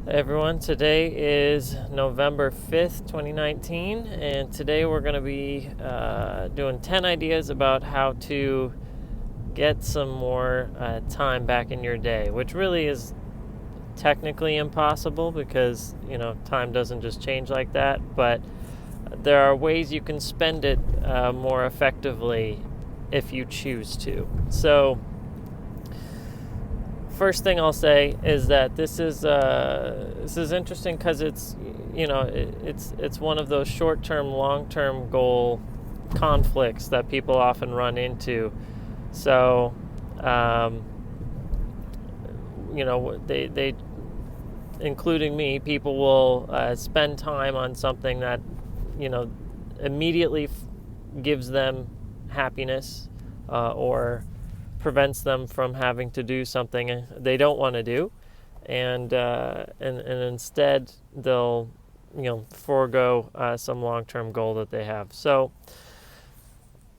Hey everyone, today is November 5th, 2019, and today we're going to be doing 10 ideas about how to get some more time back in your day, which really is technically impossible because, time doesn't just change like that, but there are ways you can spend it more effectively if you choose to. So, first thing I'll say is that this is interesting because it's one of those short-term, long-term goal conflicts that people often run into. So, they including me, people will spend time on something that immediately gives them happiness or prevents them from having to do something they don't want to do, and instead they'll forego some long-term goal that they have. So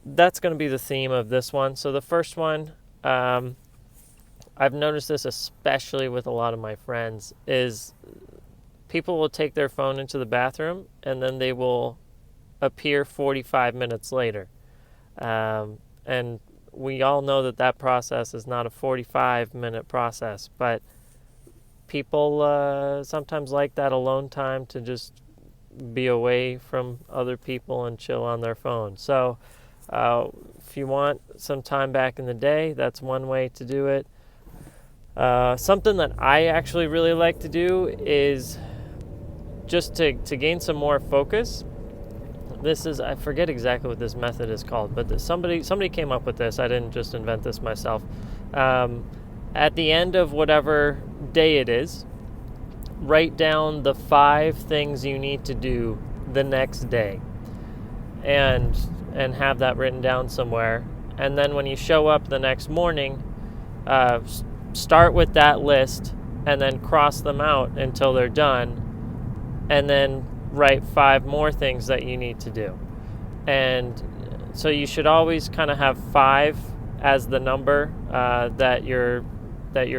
that's going to be the theme of this one. So the first one, I've noticed this especially with a lot of my friends, is people will take their phone into the bathroom and then they will appear 45 minutes later, and we all know that process is not a 45-minute process, but people sometimes like that alone time to just be away from other people and chill on their phone. So if you want some time back in the day, that's one way to do it. Something that I actually really like to do is just to gain some more focus. I forget exactly what this method is called, but somebody came up with this. I didn't just invent this myself. At the end of whatever day it is, write down the 5 things you need to do the next day, and have that written down somewhere. And then when you show up the next morning, start with that list and then cross them out until they're done, and then write 5 more things that you need to do. And so you should always kind of have 5 as the number that you're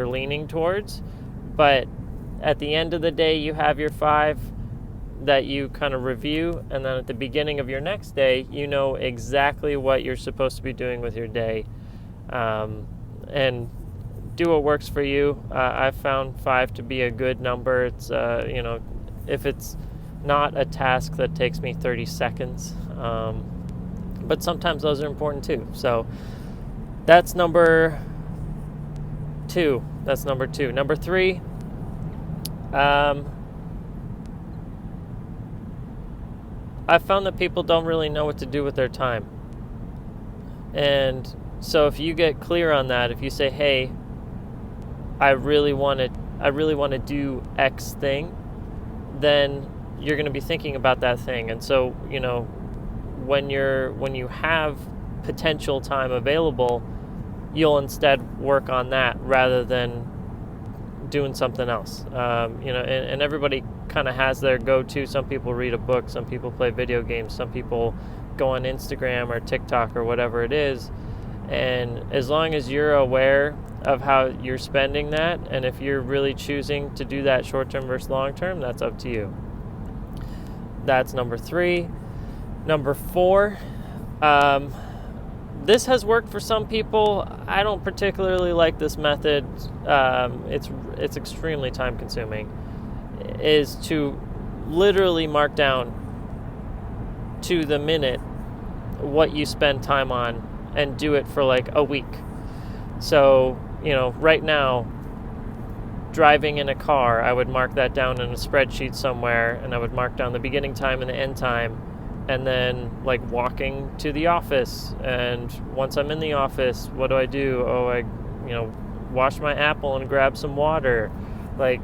leaning towards, but at the end of the day you have your 5 that you kind of review, and then at the beginning of your next day you know exactly what you're supposed to be doing with your day, and do what works for you. I've found 5 to be a good number. It's if it's not a task that takes me 30 seconds. But sometimes those are important too. So that's number 2. Number 3, I've found that people don't really know what to do with their time. And so if you get clear on that, if you say, hey, I really want to do X thing, then you're going to be thinking about that thing. And so, when you have potential time available, you'll instead work on that rather than doing something else. And everybody kind of has their go-to. Some people read a book, some people play video games, some people go on Instagram or TikTok or whatever it is. And as long as you're aware of how you're spending that, and if you're really choosing to do that short-term versus long-term, that's up to you. That's number 3. Number 4, this has worked for some people. I don't particularly like this method. It's extremely time-consuming. Is to literally mark down to the minute what you spend time on and do it for like a week. So, right now, driving in a car, I would mark that down in a spreadsheet somewhere, and I would mark down the beginning time and the end time. And then, like, walking to the office, and once I'm in the office, what do? I wash my apple and grab some water. Like,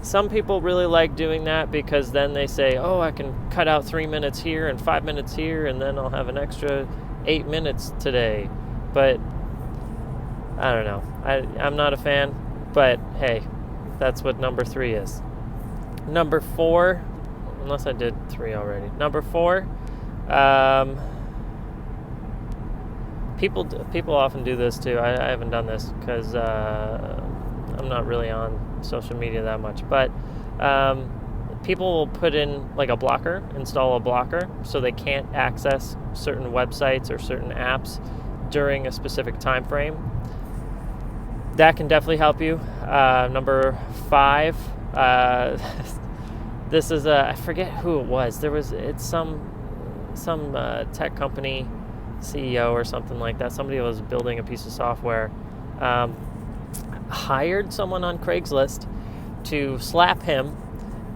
some people really like doing that because then they say, oh, I can cut out 3 minutes here and 5 minutes here, and then I'll have an extra 8 minutes today. But I don't know. I'm not a fan, but hey, that's what number 3 is. Number 4, unless I did 3 already. Number 4, people often do this too. I haven't done this because I'm not really on social media that much, but people will put in like a blocker, install a blocker, so they can't access certain websites or certain apps during a specific time frame. That can definitely help you. Number 5, this is I forget who it was. It's some tech company CEO or something like that. Somebody was building a piece of software, hired someone on Craigslist to slap him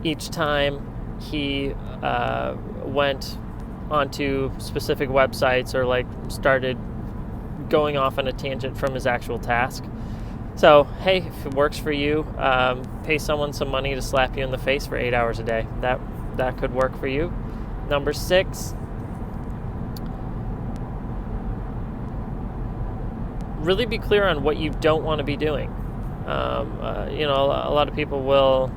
each time he went onto specific websites or like started going off on a tangent from his actual task. So, hey, if it works for you, pay someone some money to slap you in the face for 8 hours a day. That could work for you. Number 6, really be clear on what you don't want to be doing. A lot of people will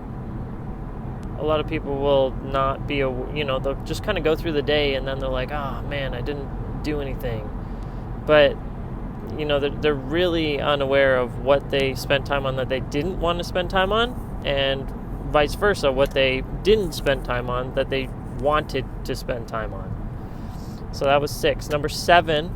not be, they'll just kind of go through the day and then they're like, oh man, I didn't do anything. But, they're really unaware of what they spent time on that they didn't want to spend time on, and vice versa, what they didn't spend time on that they wanted to spend time on. So that was 6. Number 7,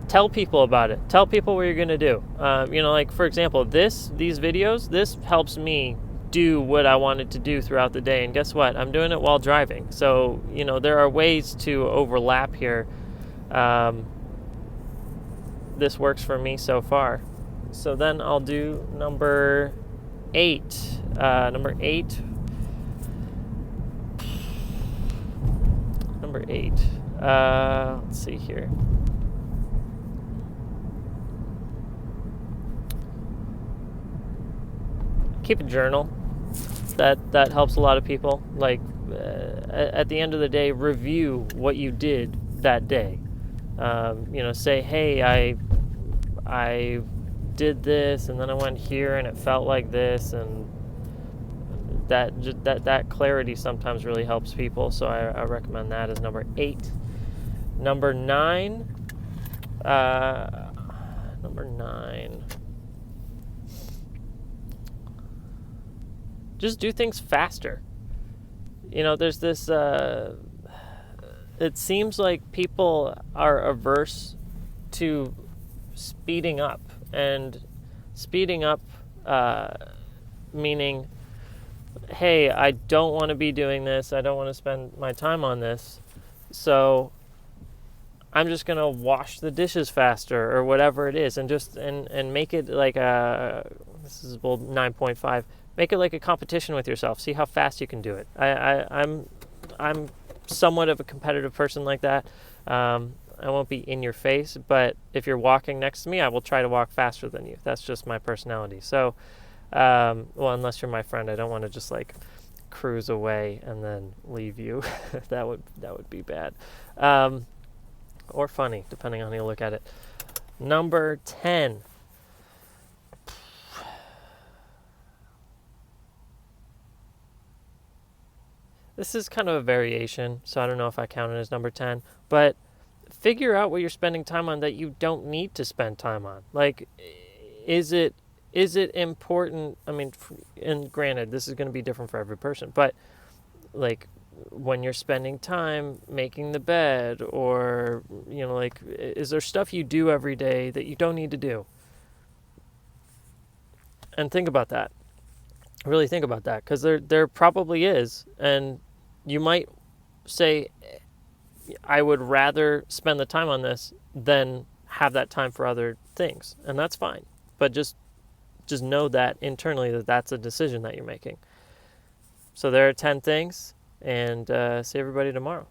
tell people about it. Tell people what you're going to do. Like for example, these videos, this helps me do what I wanted to do throughout the day. And guess what? I'm doing it while driving. So, there are ways to overlap here. This works for me so far. So then I'll do number 8. Number 8. Let's see here. Keep a journal. That helps a lot of people. Like at the end of the day, review what you did that day. Say, hey, I did this, and then I went here, and it felt like this, and that clarity sometimes really helps people. So I recommend that as number 8. Number 9. Just do things faster. There's this, it seems like people are averse to speeding up. And speeding up, meaning, hey, I don't want to be doing this. I don't want to spend my time on this. So I'm just going to wash the dishes faster or whatever it is. And make it like this is 9.5. Make it like a competition with yourself. See how fast you can do it. I'm somewhat of a competitive person like that. I won't be in your face, but if you're walking next to me, I will try to walk faster than you. That's just my personality. So, unless you're my friend, I don't want to just like cruise away and then leave you. that would be bad, or funny, depending on how you look at it. Number 10. This is kind of a variation, so I don't know if I count it as number 10, but figure out what you're spending time on that you don't need to spend time on. Like, is it important? I mean, and granted, this is going to be different for every person, but like when you're spending time making the bed, or, is there stuff you do every day that you don't need to do? And think about that. Really think about that, because there probably is, and you might say, I would rather spend the time on this than have that time for other things, and that's fine. But just know that internally that's a decision that you're making. So there are 10 things, and see everybody tomorrow.